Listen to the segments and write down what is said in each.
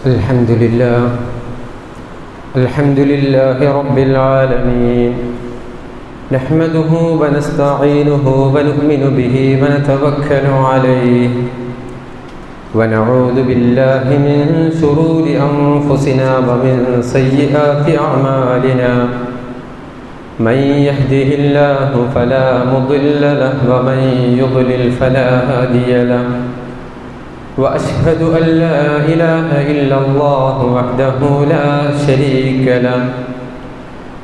الحمد لله رب العالمين نحمده ونستعينه ونؤمن به ونتوكل عليه ونعوذ بالله من شرور أنفسنا ومن سيئات أعمالنا من يهده الله فلا مضل له ومن يضلل فلا هادي له وأشهد أن لا إله إلا الله وحده لا شريك له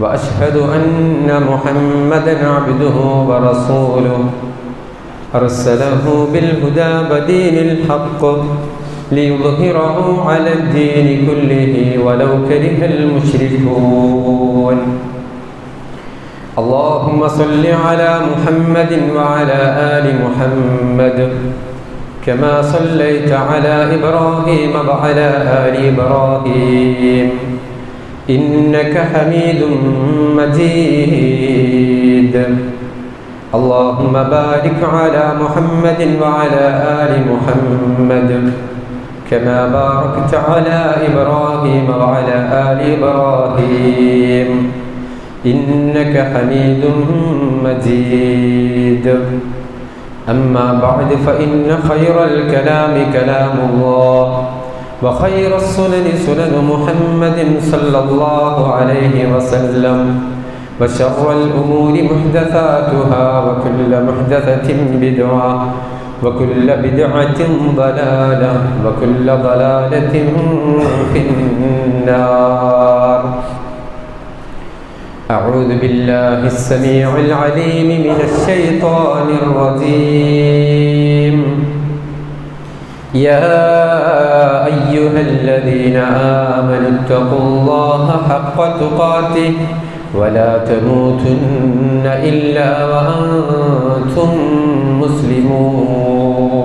وأشهد أن محمدا عبده ورسوله أرسله بالهدى ودين الحق ليظهره على الدين كله ولو كره المشركون اللهم صل على محمد وعلى آل محمد كما صليت على إبراهيم وعلى آل إبراهيم إنك حميد مجيد اللهم بارك على محمد وعلى آل محمد كما باركت على إبراهيم وعلى آل إبراهيم إنك حميد مجيد أما بعد فإن خير الكلام كلام الله وخير السنن سنن محمد صلى الله عليه وسلم وشر الأمور محدثاتها وكل محدثة بدعة وكل بدعة ضلالة وكل ضلالة في النار أعوذ بالله السميع العليم من الشيطان الرجيم يا أيها الذين آمنوا اتقوا الله حق تقاته ولا تموتن إلا وأنتم مسلمون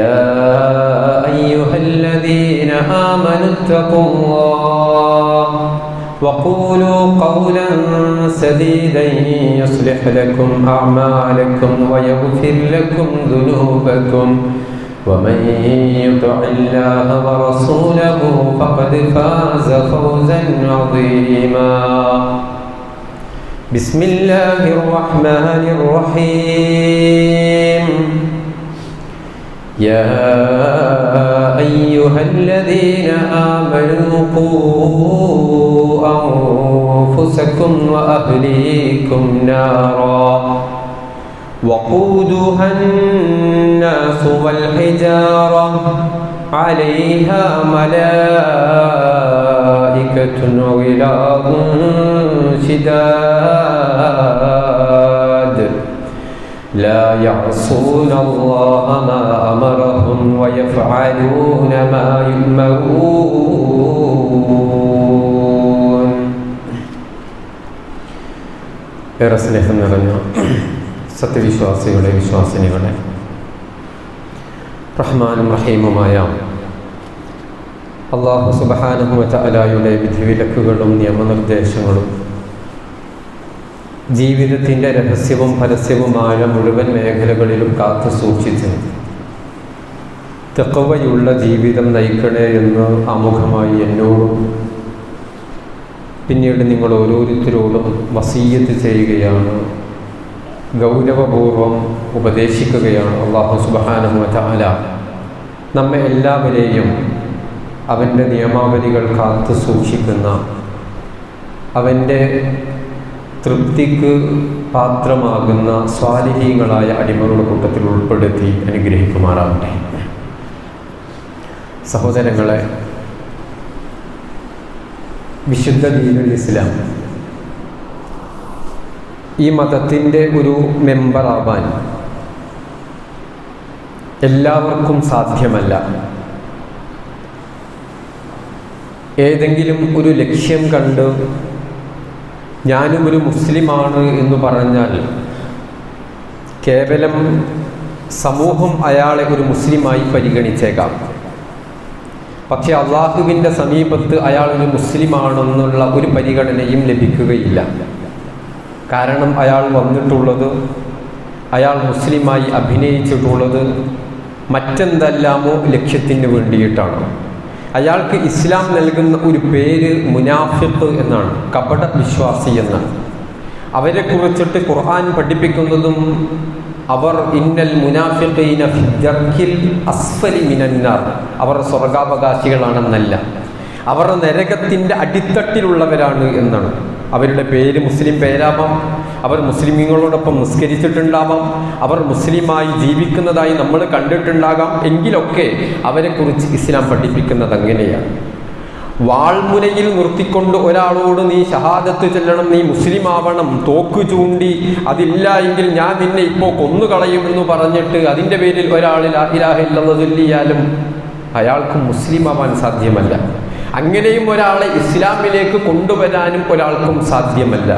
يا أيها الذين آمنوا اتقوا الله وقولوا قولا سديدا يصلح لكم أعمالكم ويغفر لكم ذنوبكم ومن يطع الله ورسوله فقد فاز فوزا عظيما بسم الله الرحمن الرحيم يا أيها الذين آمنوا قوا أنفسكم وأهليكم نارا وقودها الناس والحجارة عليها ملائكة غلاظ شداد لا يعصون الله ما أمرهم ويفعلون ما يؤمرون. ഏറെ സ്നേഹം നിറഞ്ഞ സത്യവിശ്വാസികളെ വിശ്വാസിനികളെ, റഹ്മാനും റഹീമുമായ അല്ലാഹു സുബ്ഹാനഹു വ തആലയുടെ വിധിവിലക്കുകളും നിയമനിർദ്ദേശങ്ങളും ജീവിതത്തിൻ്റെ രഹസ്യവും പരസ്യവുമായ മുഴുവൻ മേഖലകളിലും കാത്തു സൂക്ഷിച്ച് തഖ്വയുള്ള ജീവിതം നയിക്കണേ എന്ന് ആമുഖമായി എന്നോടും പിന്നീട് നിങ്ങൾ ഓരോരുത്തരോടും വസീയത്ത് ചെയ്യുകയാണ്, ഗൗരവപൂർവം ഉപദേശിക്കുകയാണ്. അല്ലാഹു സുബ്ഹാനഹു വ തആല നമ്മെ എല്ലാവരെയും അവൻ്റെ നിയമാവലികൾ കാത്തു സൂക്ഷിക്കുന്ന, അവൻ്റെ തൃപ്തിക്ക് പാത്രമാകുന്ന സ്വാലിഹീങ്ങളായ അടിമകളുടെ കൂട്ടത്തിൽ ഉൾപ്പെടുത്തി അനുഗ്രഹിക്കുമാറാവട്ടെ. സഹോദരങ്ങളെ, വിശുദ്ധ ദീനുൽ ഇസ്ലാം, ഈ മതത്തിൻ്റെ ഒരു മെമ്പറാവാൻ എല്ലാവർക്കും സാധ്യമല്ല. ഏതെങ്കിലും ഒരു ലക്ഷ്യം കണ്ട് ഞാനും ഒരു മുസ്ലിമാണ് എന്ന് പറഞ്ഞാൽ കേവലം സമൂഹം അയാളെ ഒരു മുസ്ലിമായി പരിഗണിച്ചേക്കാം. പക്ഷെ അള്ളാഹുവിൻ്റെ സമീപത്ത് അയാൾ ഒരു മുസ്ലിമാണെന്നുള്ള ഒരു പരിഗണനയും ലഭിക്കുകയില്ല. കാരണം അയാൾ വന്നിട്ടുള്ളത്, അയാൾ മുസ്ലിമായി അഭിനയിച്ചിട്ടുള്ളത് മറ്റെന്തെല്ലാമോ ലക്ഷ്യത്തിന് വേണ്ടിയിട്ടാണ്. അയാൾക്ക് ഇസ്ലാം നൽകുന്ന ഒരു പേര് മുനാഫിഖ് എന്നാണ്, കപട വിശ്വാസി എന്നാണ്. അവരെ കുറിച്ചിട്ട് ഖുർആൻ പഠിപ്പിക്കുന്നതും അവർ ഇന്നൽ മുനാഫിഖീന ഫി ദർക്കിൽ അസ്ഫലി മിനന്നാർ, അവർ സ്വർഗാവകാശികളാണെന്നല്ല, അവർ നരകത്തിൻ്റെ അടിത്തട്ടിലുള്ളവരാണ് എന്നാണ്. അവരുടെ പേര് മുസ്ലിം പേരാവാം, അവർ മുസ്ലിമീങ്ങളോടൊപ്പം നിസ്കരിച്ചിട്ടുണ്ടാവാം, അവർ മുസ്ലിമായി ജീവിക്കുന്നതായി നമ്മൾ കണ്ടിട്ടുണ്ടാകാം. എങ്കിലൊക്കെ അവരെക്കുറിച്ച് ഇസ്ലാം പഠിപ്പിക്കുന്നത് അങ്ങനെയാണ്. വാൾമുനയിൽ നിർത്തിക്കൊണ്ട് ഒരാളോട് നീ ഷഹാദത്ത് ചൊല്ലണം, നീ മുസ്ലിം ആവണം, തോക്ക് ചൂണ്ടി അതില്ല എങ്കിൽ ഞാൻ നിന്നെ ഇപ്പോൾ കൊന്നുകളയുമെന്ന് പറഞ്ഞിട്ട് അതിൻ്റെ പേരിൽ ഒരാൾ ലാ ഇലാഹ ഇല്ലല്ലാഹ് ചൊല്ലിയാലും അയാൾക്ക് മുസ്ലിം ആവാൻ സാധ്യമല്ല. അങ്ങനെയും ഒരാളെ ഇസ്ലാമിലേക്ക് കൊണ്ടുവരാനും ഒരാൾക്കും സാധ്യമല്ല.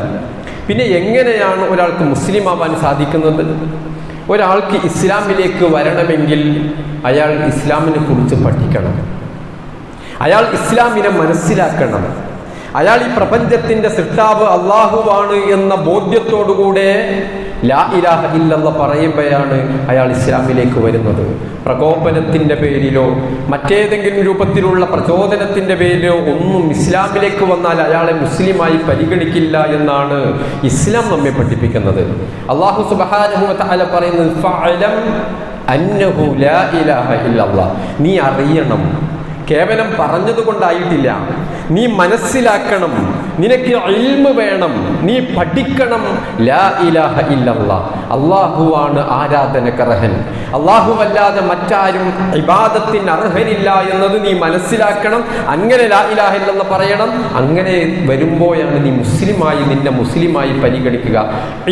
പിന്നെ എങ്ങനെയാണ് ഒരാൾക്ക് മുസ്ലിം ആവാൻ സാധിക്കുന്നത്? ഒരാൾക്ക് ഇസ്ലാമിലേക്ക് വരണമെങ്കിൽ അയാൾ ഇസ്ലാമിനെ കുറിച്ച് പഠിക്കണം, അയാൾ ഇസ്ലാമിനെ മനസ്സിലാക്കണം, അയാൾ ഈ പ്രപഞ്ചത്തിൻ്റെ സൃഷ്ടാവ് അള്ളാഹുവാണ് എന്ന ബോധ്യത്തോടുകൂടെ ലാ ഇലാഹ ഇല്ലല്ലാഹ് പറയുമ്പോഴാണ് അയാൾ ഇസ്ലാമിലേക്ക് വരുന്നത്. പ്രകോപനത്തിൻ്റെ പേരിലോ മറ്റേതെങ്കിലും രൂപത്തിലുള്ള പ്രചോദനത്തിൻ്റെ പേരിലോ ഒന്നും ഇസ്ലാമിലേക്ക് വന്നാൽ അയാളെ മുസ്ലിമായി പരിഗണിക്കില്ല എന്നാണ് ഇസ്ലാം നമ്മെ പഠിപ്പിക്കുന്നത്. അല്ലാഹു സുബ്ഹാനഹു വ തആല പറയുന്നത് ഫഅലം അന്നഹു ലാ ഇലാഹ ഇല്ലല്ലാഹ്, നീ അറിയണം, കേവലം പറഞ്ഞതുകൊണ്ടായിട്ടില്ല, നീ മനസ്സിലാക്കണം, നിനക്ക് ഇൽമ് വേണം, നീ പഠിക്കണം. ലാ ഇലാഹ ഇല്ലല്ലാഹ്, അല്ലാഹുവാണ് ആരാധനക്കർഹൻ, അല്ലാഹുവല്ലാതെ മറ്റാരും ഇബാദത്തിന് അർഹനില്ല എന്നത് നീ മനസ്സിലാക്കണം. അങ്ങനെ ലാ ഇലാഹ ഇല്ലല്ലാഹ് പറയണം. അങ്ങനെ വരുമ്പോഴാണ് നീ മുസ്ലിമായി, നിന്നെ മുസ്ലിമായി പരിഗണിക്കുക.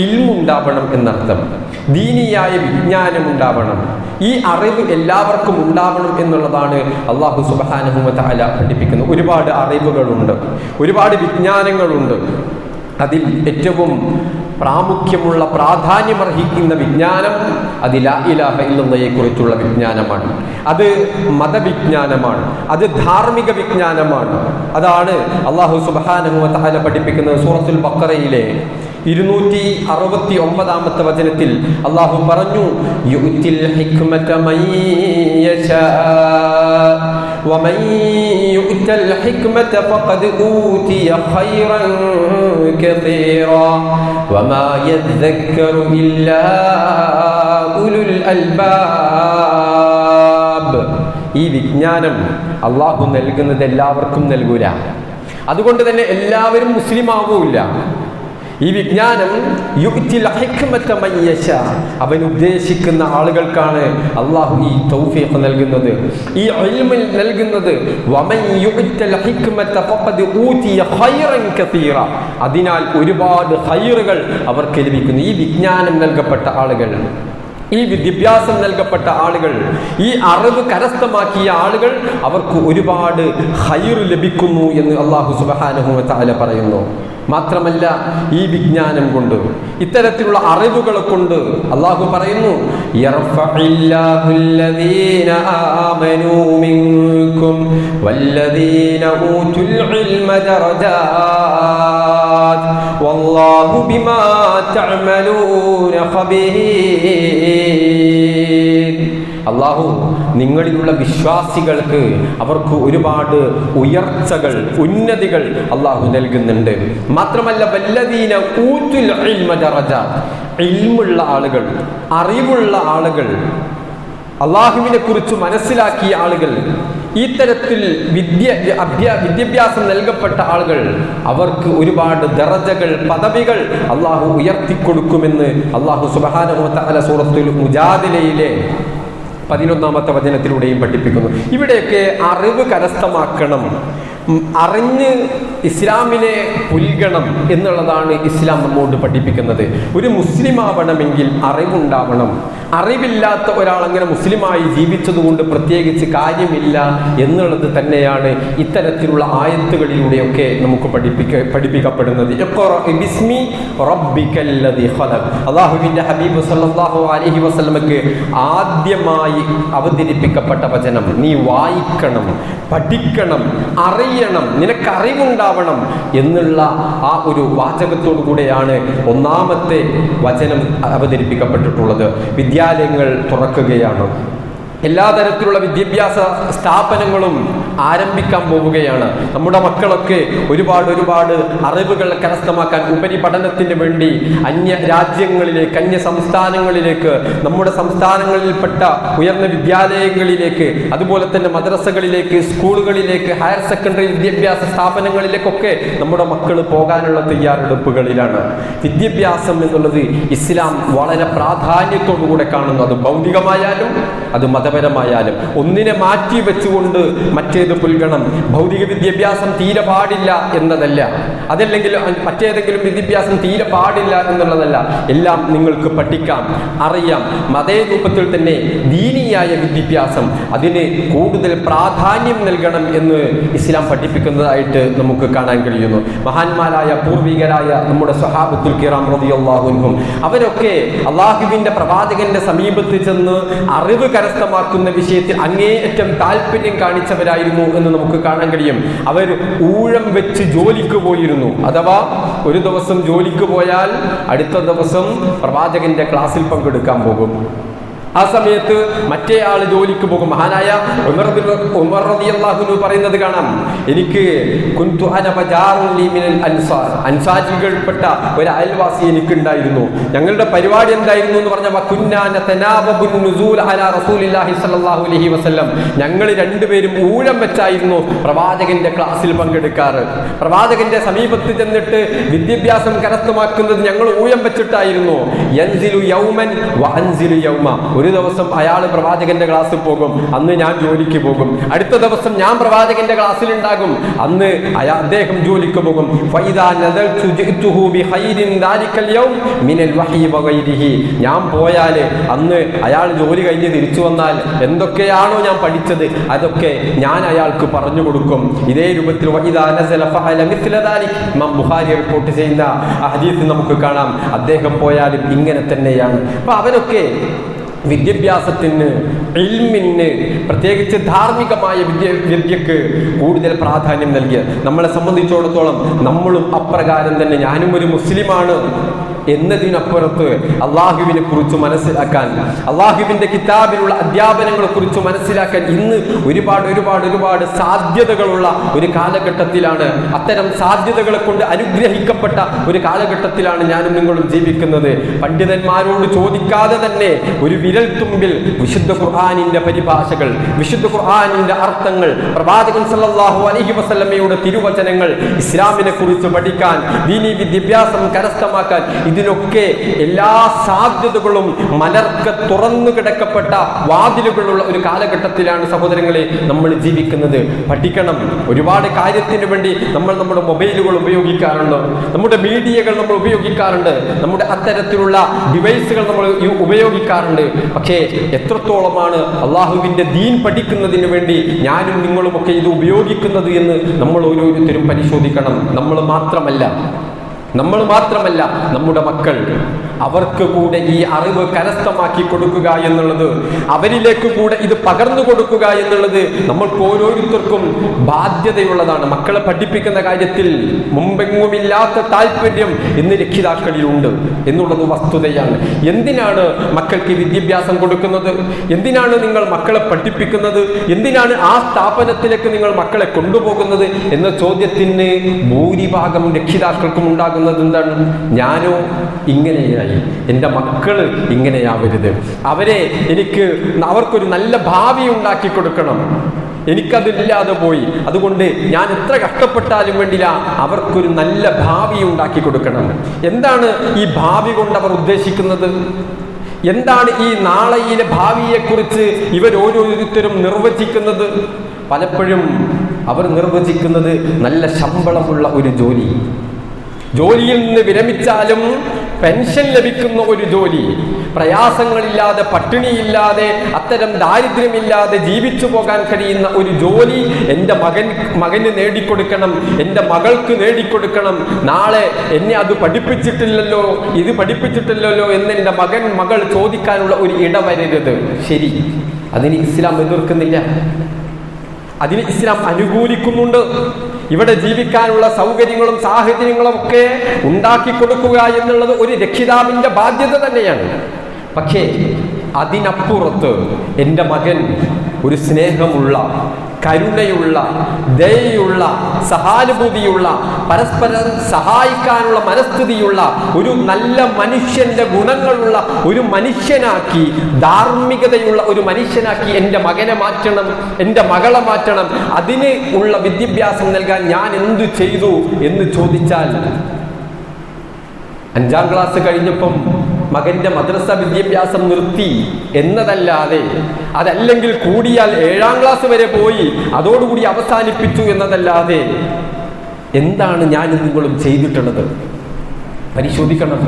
ഇൽമുണ്ടാവണം എന്നർത്ഥം, ദീനിയായ വിജ്ഞാനം ഉണ്ടാവണം, ഈ അറിവ് എല്ലാവർക്കും ഉണ്ടാവണം എന്നുള്ളതാണ് അല്ലാഹു സുബ്ഹാനഹു വ തആല പഠിപ്പിക്കുന്നത്. ഒരുപാട് അറിവുകളുണ്ട്, ഒരുപാട് വിജ്ഞാനങ്ങളുണ്ട്. അതിൽ ഏറ്റവും പ്രാമുഖ്യമുള്ള പ്രാധാന്യമർഹിക്കുന്ന വിജ്ഞാനം അത് ലാ ഇലാഹ ഇല്ലല്ലാഹയെ കുറിച്ചുള്ള വിജ്ഞാനമാണ്. അത് മതവിജ്ഞാനമാണ്, അത് ധാർമ്മിക വിജ്ഞാനമാണ്. അതാണ് അല്ലാഹു സുബ്ഹാനഹു വ തആല പഠിപ്പിക്കുന്നത്. സൂറത്തുൽ ബഖറയിലെ 269 വചനത്തിൽ അല്ലാഹു പറഞ്ഞു, യുത്തിൽ ഹിക്മത മൻ യശാ വമൻ യുതൽ ഹിക്മത ഫഖദ് ഊതിയ ഖൈറൻ കതീറാ വമാ യദ്ദക്കറു ഇല്ലാ ഉലുൽ അൽബാബ്. ഈ വിജ്ഞാനം അല്ലാഹു നൽകുന്നത് എല്ലാവർക്കും നൽകൂല, അതുകൊണ്ട് തന്നെ എല്ലാവരും മുസ്ലിം ആവൂല. ഈ വിജ്ഞാനം യുത്തിൽ ഹിക്മത മൻ യശാ, അവൻ ഉദ്ദേശിക്കുന്ന ആളുകൾക്കാണ് അല്ലാഹു ഈ തൗഫീഖ് നൽകുന്നത്, ഈ ഇൽമ് നൽകുന്നത്. വമൻ യുതൽ ഹിക്മത ഫഖദ് ഊതിയ ഖൈറൻ കതീറ, അതിനാൽ ഒരുപാട് ഖൈറുകൾ അവർക്ക് ലഭിക്കുന്നു. ഈ വിജ്ഞാനം നൽകപ്പെട്ട ആളുകൾ, ഈ വിദ്യാഭ്യാസം നൽകപ്പെട്ട ആളുകൾ, ഈ അറിവ് കരസ്ഥമാക്കിയ ആളുകൾ, അവർക്ക് ഒരുപാട് ഖൈർ ലഭിക്കുന്നു എന്ന് അല്ലാഹു സുബ്ഹാനഹു വ തആല പറയുന്നു. മാത്രമല്ല, ഈ വിജ്ഞാനം കൊണ്ട്, ഇത്തരത്തിലുള്ള അറിവുകളെ കൊണ്ട് അല്ലാഹു പറയുന്നു, യർഫഇല്ലാഹുല്ലദീന ആമനൂ മിൻകും വല്ലദീന ഊതുൽ ഇൽമ ദറജാത് വല്ലാഹു ബിമാ തഅമലൂന ഖബീർ. അല്ലാഹു നിങ്ങളിലുള്ള വിശ്വാസികൾക്ക് അവർക്ക് ഒരുപാട് ഉയർച്ചകൾ, ഉന്നതികൾ അല്ലാഹു നൽകുന്നുണ്ട്. മാത്രമല്ല, വല്ലദീന ഊതുൽ ഇൽമ ദറജാത്, ഇൽമുള്ള ആളുകൾ, അറിവുള്ള ആളുകൾ, അല്ലാഹുവിനെ കുറിച്ച് മനസ്സിലാക്കിയ ആളുകൾ, ഈ തരത്തിൽ വിദ്യാഭ്യാസം നൽകപ്പെട്ട ആളുകൾ, അവർക്ക് ഒരുപാട് ദറജകൾ, പദവികൾ അല്ലാഹു ഉയർത്തിക്കൊടുക്കുമെന്ന് അല്ലാഹു സുബ്ഹാനഹു വ തആല സൂറത്തുൽ മുജാദിലയിലെ 11 വചനത്തിലൂടെയും പഠിപ്പിക്കുന്നു. ഇവിടെയൊക്കെ അറിവ് കരസ്ഥമാക്കണം, അറിഞ്ഞ് ഇസ്ലാമിനെ പുൽകണം എന്നുള്ളതാണ് ഇസ്ലാം നമ്മോട് പഠിപ്പിക്കുന്നത്. ഒരു മുസ്ലിം ആവണമെങ്കിൽ അറിവുണ്ടാവണം. അറിവില്ലാത്ത ഒരാൾ അങ്ങനെ മുസ്ലിമായി ജീവിച്ചതുകൊണ്ട് പ്രത്യേകിച്ച് കാര്യമില്ല എന്നുള്ളത് തന്നെയാണ് ഇത്തരത്തിലുള്ള ആയത്തുകളിലൂടെയൊക്കെ നമുക്ക് പഠിപ്പിക്കപ്പെടുന്നത്. അല്ലാഹുവിൻ്റെ ഹബീബ് സല്ലല്ലാഹു അലൈഹി വസല്ലമക്ക് ആദ്യമായി അവതരിപ്പിക്കപ്പെട്ട വചനം നീ വായിക്കണം, പഠിക്കണം, അറിയണം, നിനക്ക് അറിവുണ്ടാവണം എന്നുള്ള ആ ഒരു വാചകത്തോടു കൂടെയാണ് ഒന്നാമത്തെ വചനം അവതരിപ്പിക്കപ്പെട്ടിട്ടുള്ളത്. വിദ്യാലയങ്ങൾ തുറക്കുകയാണ്, എല്ലാ തരത്തിലുള്ള വിദ്യാഭ്യാസ സ്ഥാപനങ്ങളും ആരംഭിക്കാൻ പോവുകയാണ്. നമ്മുടെ മക്കളൊക്കെ ഒരുപാട് അറിവുകൾ കരസ്ഥമാക്കാൻ ഉപരിപഠനത്തിന് വേണ്ടി അന്യ രാജ്യങ്ങളിലേക്ക്, അന്യ സംസ്ഥാനങ്ങളിലേക്ക്, നമ്മുടെ സംസ്ഥാനങ്ങളിൽപ്പെട്ട ഉയർന്ന വിദ്യാലയങ്ങളിലേക്ക്, അതുപോലെ തന്നെ മദ്രസകളിലേക്ക്, സ്കൂളുകളിലേക്ക്, ഹയർ സെക്കൻഡറി വിദ്യാഭ്യാസ സ്ഥാപനങ്ങളിലേക്കൊക്കെ നമ്മുടെ മക്കൾ പോകാനുള്ള തയ്യാറെടുപ്പുകളിലാണ്. വിദ്യാഭ്യാസം എന്നുള്ളത് ഇസ്ലാം വളരെ പ്രാധാന്യത്തോടുകൂടെ കാണുന്നു. അത് ഭൗതികമായാലും അത് മതപരമായാലും ഒന്നിനെ മാറ്റി വെച്ചുകൊണ്ട് മറ്റേത് പുൽകണം. ഭൗതിക വിദ്യാഭ്യാസം തീരെ പാടില്ല എന്നതല്ല, അതല്ലെങ്കിൽ മറ്റേതെങ്കിലും വിദ്യാഭ്യാസം തീരെ പാടില്ല എന്നുള്ളതല്ല. എല്ലാം നിങ്ങൾക്ക് പഠിക്കാം, അറിയാം. അതേ രൂപത്തിൽ തന്നെ ദീനിയായ വിദ്യാഭ്യാസം, അതിന് കൂടുതൽ പ്രാധാന്യം നൽകണം എന്ന് ഇസ്ലാം പഠിപ്പിക്കുന്നതായിട്ട് നമുക്ക് കാണാൻ കഴിയുന്നു. മഹാന്മാരായ പൂർവികരായ നമ്മുടെ സ്വഹാബത്തുൽ കിറാം റളിയല്ലാഹു അൻഹും അവരൊക്കെ അള്ളാഹുവിന്റെ പ്രവാചകന്റെ സമീപത്ത് ചെന്ന് അറിവ് കരസ്ഥമാക്കുന്ന വിഷയത്തിൽ അങ്ങേയറ്റം താല്പര്യം കാണിച്ചവരായിരുന്നു എന്ന് നമുക്ക് കാണാൻ കഴിയും. അവർ ഊഴം വെച്ച് ജോലിക്ക് പോയിരുന്നു. അഥവാ ഒരു ദിവസം ജോലിക്ക് പോയാൽ അടുത്ത ദിവസം പ്രവാചകന്റെ ക്ലാസ്സിൽ പങ്കെടുക്കാൻ പോകും. ആ സമയത്ത് മറ്റേ ആള് ജോലിക്ക് പോകും. മഹാനായ ഉമർ റളിയല്ലാഹു അൻഹു പറയുന്നത് കാണാം, എനിക്ക് അൻസാരികൾപ്പെട്ട ഒരു അയൽവാസി എനിക്കുണ്ടായിരുന്നു. ഞങ്ങളുടെ പരിപാടി എന്തായിരുന്നു എന്ന് പറഞ്ഞാൽ ഞങ്ങൾ രണ്ടുപേരും ഊഴം വെച്ചായിരുന്നു പ്രവാചകന്റെ ക്ലാസ്സിൽ പങ്കെടുക്കാറ്. പ്രവാചകന്റെ സമീപത്ത് ചെന്നിട്ട് വിദ്യാഭ്യാസം കരസ്ഥമാക്കുന്നത് ഞങ്ങൾ ഊഴം വെച്ചിട്ടായിരുന്നു. യൻസിലു യൗമൻ വഅൻസിലു യൗമ. ഒരു ദിവസം അയാൾ പ്രവാചകന്റെ ക്ലാസ്സിൽ പോകും, അന്ന് ഞാൻ ജോലിക്ക് പോകും. അടുത്ത ദിവസം ഞാൻ പ്രവാചകന്റെ ക്ലാസ്സിൽ ഉണ്ടാകും, അന്ന് അദ്ദേഹം ജോലിക്ക് പോകും. ഞാൻ പോയാല് അന്ന് അയാൾ ജോലി കഴിഞ്ഞ് തിരിച്ചു വന്നാൽ എന്തൊക്കെയാണോ ഞാൻ പഠിച്ചത് അതൊക്കെ ഞാൻ അയാൾക്ക് പറഞ്ഞു കൊടുക്കും. ഇതേ രൂപത്തിൽ ഇമാം ബുഖാരി റിപ്പോർട്ട് ചെയ്യുന്ന ഹദീസ് നമുക്ക് കാണാം. അദ്ദേഹം പോയാലും ഇങ്ങനെ തന്നെയാണ്. അപ്പൊ അവരൊക്കെ വിദ്യാഭ്യാസത്തിന്, ഇൽമിന്, പ്രത്യേകിച്ച് ധാർമ്മികമായ വിദ്യക്ക് കൂടുതൽ പ്രാധാന്യം നൽകിയ നമ്മളെ സംബന്ധിച്ചിടത്തോളം നമ്മളും അപ്രകാരം തന്നെ. ഞാനും ഒരു മുസ്ലിമാണ് എന്നതിനപ്പുറത്ത് അള്ളാഹുവിനെ കുറിച്ച് മനസ്സിലാക്കാൻ, അള്ളാഹുവിന്റെ കിതാബിലുള്ള അധ്യാപനങ്ങളെ കുറിച്ച് മനസ്സിലാക്കാൻ ഇന്ന് ഒരുപാട് സാധ്യതകളുള്ള ഒരു കാലഘട്ടത്തിലാണ്. അത്തരം സാധ്യതകളെ കൊണ്ട് അനുഗ്രഹിക്കപ്പെട്ട ഒരു കാലഘട്ടത്തിലാണ് ഞാനും നിങ്ങളും ജീവിക്കുന്നത്. പണ്ഡിതന്മാരോട് ചോദിക്കാതെ തന്നെ ഒരു വിരൽ തുമ്പിൽ വിശുദ്ധ ഖുർആനിന്റെ പരിഭാഷകൾ, വിശുദ്ധ ഖുർആനിന്റെ അർത്ഥങ്ങൾ, പ്രവാചകൻ സല്ലല്ലാഹു അലൈഹി വസല്ലമയുടെ തിരുവചനങ്ങൾ, ഇസ്ലാമിനെ കുറിച്ച് പഠിക്കാൻ, ദീനീ വിദ്യാഭ്യാസം കരസ്ഥമാക്കാൻ, ഇതിനൊക്കെ എല്ലാ സാധ്യതകളും മലർക്ക തുറന്നു കിടക്കപ്പെട്ട വാതിലുകളുള്ള ഒരു കാലഘട്ടത്തിലാണ് സഹോദരങ്ങളെ നമ്മൾ ജീവിക്കുന്നത്. പഠിക്കണം. ഒരുപാട് കാര്യത്തിന് വേണ്ടി നമ്മൾ നമ്മുടെ മൊബൈലുകൾ ഉപയോഗിക്കാറുണ്ട്, നമ്മുടെ മീഡിയകൾ നമ്മൾ ഉപയോഗിക്കാറുണ്ട്, നമ്മുടെ അത്തരത്തിലുള്ള ഡിവൈസുകൾ നമ്മൾ ഉപയോഗിക്കാറുണ്ട്. പക്ഷേ എത്രത്തോളമാണ് അള്ളാഹുവിന്റെ ദീൻ പഠിക്കുന്നതിന് വേണ്ടി ഞാനും നിങ്ങളുമൊക്കെ ഇത് ഉപയോഗിക്കുന്നത് എന്ന് നമ്മൾ ഓരോരുത്തരും പരിശോധിക്കണം. നമ്മൾ മാത്രമല്ല നമ്മുടെ മക്കൾ, അവർക്ക് കൂടെ ഈ അറിവ് കരസ്ഥമാക്കി കൊടുക്കുക എന്നുള്ളത്, അവരിലേക്ക് കൂടെ ഇത് പകർന്നു കൊടുക്കുക എന്നുള്ളത് നമ്മൾക്ക് ഓരോരുത്തർക്കും ബാധ്യതയുള്ളതാണ്. മക്കളെ പഠിപ്പിക്കുന്ന കാര്യത്തിൽ മുമ്പെങ്ങുമില്ലാത്ത താല്പര്യം ഇന്ന് രക്ഷിതാക്കളിലുണ്ട് എന്നുള്ളത് വസ്തുതയാണ്. എന്തിനാണ് മക്കൾക്ക് വിദ്യാഭ്യാസം കൊടുക്കുന്നത്? എന്തിനാണ് നിങ്ങൾ മക്കളെ പഠിപ്പിക്കുന്നത്? എന്തിനാണ് ആ സ്ഥാപനത്തിലേക്ക് നിങ്ങൾ മക്കളെ കൊണ്ടുപോകുന്നത് എന്ന ചോദ്യത്തിന് ഭൂരിഭാഗം രക്ഷിതാക്കൾക്കും ഉണ്ടാകുന്നത് എന്താണ്? ഞാനോ ഇങ്ങനെയായി, എൻ്റെ മക്കള് ഇങ്ങനെയാവരുത്, അവർക്കൊരു നല്ല ഭാവി ഉണ്ടാക്കി കൊടുക്കണം, എനിക്കതില്ലാതെ പോയി, അതുകൊണ്ട് ഞാൻ എത്ര കഷ്ടപ്പെട്ടാലും വേണ്ടില്ല, അവർക്കൊരു നല്ല ഭാവി ഉണ്ടാക്കി കൊടുക്കണം. എന്താണ് ഈ ഭാവി കൊണ്ട് അവർ ഉദ്ദേശിക്കുന്നത്? എന്താണ് ഈ നാളെയിലെ ഭാവിയെക്കുറിച്ച് ഇവർ ഓരോരുത്തരും നിർവചിക്കുന്നത്? പലപ്പോഴും അവർ നിർവചിക്കുന്നത് നല്ല ശമ്പളമുള്ള ഒരു ജോലിയിൽ നിന്ന് വിരമിച്ചാലും പെൻഷൻ ലഭിക്കുന്ന ഒരു ജോലി, പ്രയാസങ്ങളില്ലാതെ, പട്ടിണിയില്ലാതെ, അത്തരം ദാരിദ്ര്യമില്ലാതെ ജീവിച്ചു പോകാൻ കഴിയുന്ന ഒരു ജോലി എൻ്റെ മകന് നേടിക്കൊടുക്കണം, എൻ്റെ മകൾക്ക് നേടിക്കൊടുക്കണം. നാളെ എന്നെ അത് പഠിപ്പിച്ചിട്ടില്ലല്ലോ, ഇത് പഠിപ്പിച്ചിട്ടില്ലല്ലോ എന്ന് എൻ്റെ മകൾ ചോദിക്കാനുള്ള ഒരു ഇടവരരുത്. ശരി, അതിന് ഇസ്ലാം എതിർക്കുന്നില്ല, അതിന് ഇസ്ലാം അനുകൂലിക്കുന്നുണ്ട്. ഇവിടെ ജീവിക്കാനുള്ള സൗകര്യങ്ങളും സാഹചര്യങ്ങളും ഒക്കെ ഉണ്ടാക്കി കൊടുക്കുക എന്നുള്ളത് ഒരു രക്ഷിതാവിന്റെ ബാധ്യത തന്നെയാണ്. പക്ഷേ അതിനപ്പുറത്ത് എൻ്റെ മകൻ ഒരു സ്നേഹമുള്ള, കരുണയുള്ള, ദയയുള്ള, സഹാനുഭൂതിയുള്ള, പരസ്പരം സഹായിക്കാനുള്ള മനസ്ഥിതിയുള്ള, ഒരു നല്ല മനുഷ്യന്റെ ഗുണങ്ങളുള്ള ഒരു മനുഷ്യനാക്കി, ധാർമ്മികതയുള്ള ഒരു മനുഷ്യനാക്കി എൻ്റെ മകനെ മാറ്റണം, എൻ്റെ മകളെ മാറ്റണം. അതിന് ഉള്ള വിദ്യാഭ്യാസം നൽകാൻ ഞാൻ എന്തു ചെയ്തു എന്ന് ചോദിച്ചാൽ, 5ാം ക്ലാസ് കഴിഞ്ഞപ്പം മകന്റെ മദ്രസ വിദ്യാഭ്യാസം നിർത്തി എന്നതല്ലാതെ, അതല്ലെങ്കിൽ കൂടിയാൽ 7ാം ക്ലാസ് വരെ പോയി അതോടുകൂടി അവസാനിപ്പിച്ചു എന്നതല്ലാതെ എന്താണ് ഞാൻ നിങ്ങളും ചെയ്തിട്ടുള്ളത്? പരിശോധിക്കണം.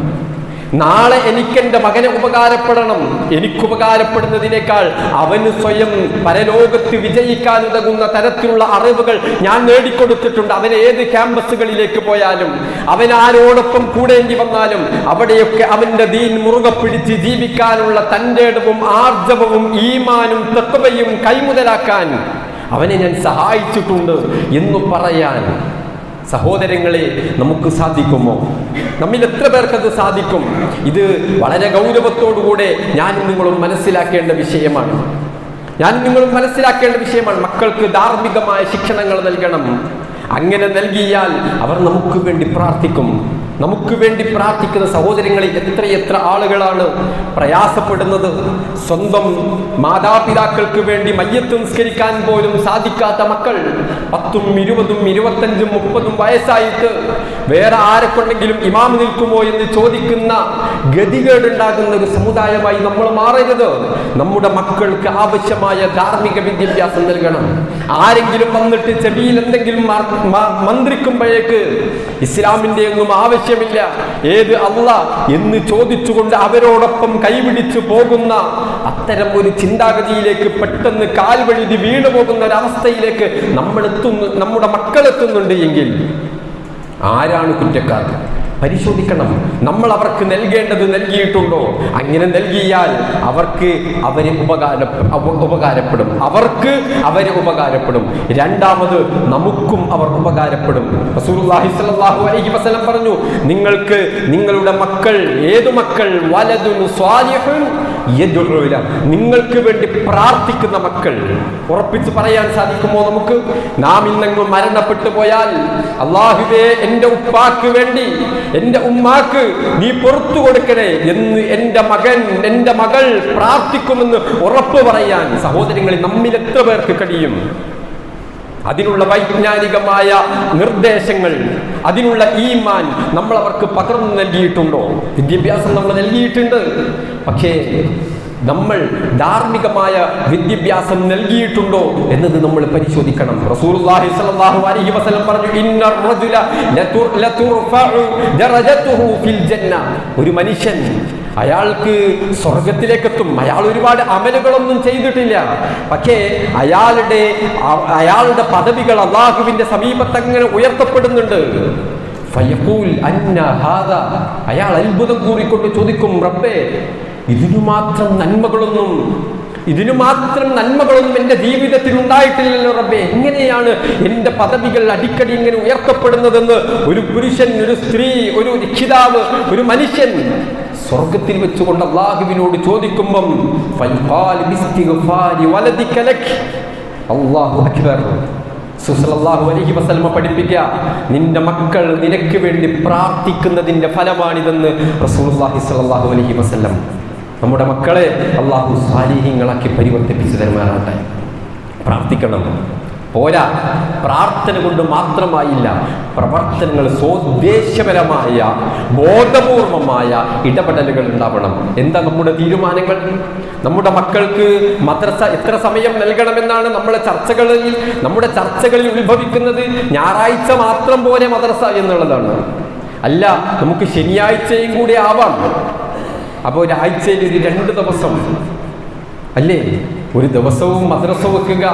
നാളെ എനിക്കെൻ്റെ മകനെ ഉപകാരപ്പെടണം. എനിക്കുപകാരപ്പെടുന്നതിനേക്കാൾ അവന് സ്വയം പരലോകത്ത് വിജയിക്കാനുതകുന്ന തരത്തിലുള്ള അറിവുകൾ ഞാൻ നേടിക്കൊടുത്തിട്ടുണ്ട്. അവൻ ഏത് ക്യാമ്പസുകളിലേക്ക് പോയാലും, അവൻ ആരോടൊപ്പം കൂടേണ്ടി വന്നാലും അവിടെയൊക്കെ അവന്റെ ദീൻ മുറുകെ പിടിച്ച് ജീവിക്കാനുള്ള തൻ്റെ ഇടവും ആർജവവും ഈമാനും തഖ്വയും കൈമുതലാക്കാൻ അവനെ ഞാൻ സഹായിച്ചിട്ടുണ്ട് എന്ന് പറയാൻ സഹോദരങ്ങളെ നമുക്ക് സാധിക്കുമോ? നമ്മിൽ എത്ര പേർക്കത് സാധിക്കും? ഇത് വളരെ ഗൗരവത്തോടുകൂടെ ഞാനും നിങ്ങളും മനസ്സിലാക്കേണ്ട വിഷയമാണ്. മക്കൾക്ക് ധാർമ്മികമായ ശിക്ഷണങ്ങൾ നൽകണം. അങ്ങനെ നൽകിയാൽ അവർ നമുക്ക് വേണ്ടി പ്രാർത്ഥിക്കും. നമുക്ക് വേണ്ടി പ്രാർത്ഥിക്കുന്ന സഹോദരങ്ങളിൽ എത്രയെത്ര ആളുകളാണ് പ്രയാസപ്പെടുന്നത്. സ്വന്തം മാതാപിതാക്കൾക്ക് വേണ്ടി മയ്യത്ത് നിസ്കരിക്കാൻ പോലും സാധിക്കാത്ത മക്കൾ, 10ഉം 20ഉം 25ഉം 30ഉം വയസ്സായിട്ട് വേറെ ആരെക്കൊണ്ടെങ്കിലും ഇമാം നിൽക്കുമോ എന്ന് ചോദിക്കുന്ന ഗതികേടുണ്ടാകുന്ന ഒരു സമുദായമായി നമ്മൾ മാറരുത്. നമ്മുടെ മക്കൾക്ക് ആവശ്യമായ ധാർമ്മിക വിദ്യാഭ്യാസം നൽകണം. ആരെങ്കിലും വന്നിട്ട് ചെവിയിൽ എന്തെങ്കിലും മന്ത്രിക്കുമ്പോഴേക്ക് ഇസ്ലാമിന്റെ ഒന്നും ആവശ്യമില്ല, ഏത് അല്ലാഹ് എന്ന് ചോദിച്ചുകൊണ്ട് അവരോടൊപ്പം കൈപിടിച്ചു പോകുന്ന അത്തരം ഒരു ചിന്താഗതിയിലേക്ക് പെട്ടെന്ന് കാൽവഴുതി വീണു പോകുന്ന ഒരവസ്ഥയിലേക്ക് നമ്മുടെ മക്കൾ എത്തുന്നുണ്ട് എങ്കിൽ ആരാണ് കുറ്റക്കാർ? പരിശോധിക്കണം. നമ്മൾ അവർക്ക് നൽകേണ്ടത് നൽകിയിട്ടുണ്ടോ? അങ്ങനെ നൽകിയാൽ അവർക്ക് അവരെ ഉപകാരപ്പെടും. രണ്ടാമത് നമുക്കും അവർ ഉപകാരപ്പെടും. റസൂലുള്ളാഹി സ്വല്ലല്ലാഹു അലൈഹി വസല്ലം പറഞ്ഞു, നിങ്ങൾക്ക് നിങ്ങളുടെ മക്കൾ, ഏതു മക്കൾ? വലദുൻ സ്വാലിഹുൻ യദ്ഉ ല, നിങ്ങൾക്ക് വേണ്ടി പ്രാർത്ഥിക്കുന്ന മക്കൾ. ഉറപ്പിച്ച് പറയാൻ സാധിക്കുമോ നമുക്ക്? നാം ഇന്നെങ്ങും മരണപ്പെട്ടു പോയാൽ, അല്ലാഹുവേ എൻ്റെ ഉപ്പാക്ക് വേണ്ടി, എൻ്റെ ഉമ്മാക്ക് നീ പുറത്തു കൊടുക്കണേ എന്ന് എൻ്റെ മകൻ, എൻ്റെ മകൾ പ്രാർത്ഥിക്കുമെന്ന് ഉറപ്പ് പറയാൻ സഹോദരങ്ങളിൽ നമ്മിൽ എത്ര പേർക്ക് കഴിയും? അതിനുള്ള വൈജ്ഞാനികമായ നിർദ്ദേശങ്ങൾ, അതിനുള്ള ഈമാൻ നമ്മൾ അവർക്ക് പകർന്നു നൽകിയിട്ടുണ്ടോ? വിദ്യാഭ്യാസം നമ്മൾ നൽകിയിട്ടുണ്ട്. പക്ഷേ നമ്മൾ ധാർമ്മികമായ വിദ്യാഭ്യാസം നൽകിയിട്ടുണ്ടോ എന്നത് നമ്മൾ പരിശോധിക്കണം. റസൂലുള്ളാഹി സ്വല്ലല്ലാഹു അലൈഹി വസല്ലം പറഞ്ഞു, ഇന്നർ റജുല ലതുർഫഉ ദറജതുഹു ഫിൽ ജന്ന. ഒരു മനുഷ്യൻ, അയാൾക്ക് സ്വർഗത്തിലേക്കെത്തും. അയാൾ ഒരുപാട് അമലുകളൊന്നും ചെയ്തിട്ടില്ല, പക്ഷേ അയാളുടെ പദവികൾ അല്ലാഹുവിന്റെ സമീപത്ത് അങ്ങനെ ഉയർത്തപ്പെടുന്നുണ്ട്. ഫയഖൂൽ അന്ന ഹാദാ, അയാൾ അത്ഭുതം കൂറിക്കൊണ്ട് ചോദിക്കും, റബ്ബേ, ഇതിനു മാത്രം നന്മകളൊന്നും എൻ്റെ ജീവിതത്തിൽ ഉണ്ടായിട്ടില്ലല്ലോ റബ്ബേ. എങ്ങനെയാണ് എൻ്റെ പദവികൾ അടിക്കടി ഇങ്ങനെ ഉയർത്തപ്പെടുന്നതെന്ന് ഒരു പുരുഷൻ, ഒരു സ്ത്രീ, ഒരു രക്ഷിതാവ്, ഒരു മനുഷ്യൻ സ്വർഗത്തിൽ വെച്ചുകൊണ്ട് അല്ലാഹുവിനോട് ചോദിക്കുമ്പം അല്ലാഹു അക്ബർ. സല്ലല്ലാഹു അലൈഹി വസല്ലം പഠിപ്പിക്കുക, നിന്റെ മക്കൾ നിനക്ക് വേണ്ടി പ്രാർത്ഥിക്കുന്നതിന്റെ ഫലമാണിതെന്ന് റസൂലുള്ളാഹി സ്വല്ലല്ലാഹു അലൈഹി വസല്ലം. നമ്മുടെ മക്കളെ അല്ലാഹു സാലിഹീങ്ങളാക്കി പരിവർത്തിപ്പിച്ചു തരുമാറാകട്ടെ. പ്രാർത്ഥിക്കണം. പോരാ, പ്രാർത്ഥന കൊണ്ട് മാത്രമായില്ല, പ്രവർത്തനങ്ങൾ, സ്വോദ്ദേശ്യപരമായ ബോധപൂർവമായ ഇടപെടലുകൾ ഉണ്ടാവണം. എന്താ നമ്മുടെ തീരുമാനങ്ങൾ? നമ്മുടെ മക്കൾക്ക് മദ്രസ എത്ര സമയം നൽകണമെന്നാണ് നമ്മുടെ ചർച്ചകളിൽ ഉത്ഭവിക്കുന്നത്. ഞായറാഴ്ച മാത്രം പോലെ മദ്രസ എന്നുള്ളതാണ്. അല്ല, നമുക്ക് ശനിയാഴ്ചയും കൂടി ആവാം. അപ്പോൾ ഒരാഴ്ചയിൽ ഒരു 2 ദിവസം അല്ലേ, ഒരു ദിവസവും മദ്രസ വെക്കുക,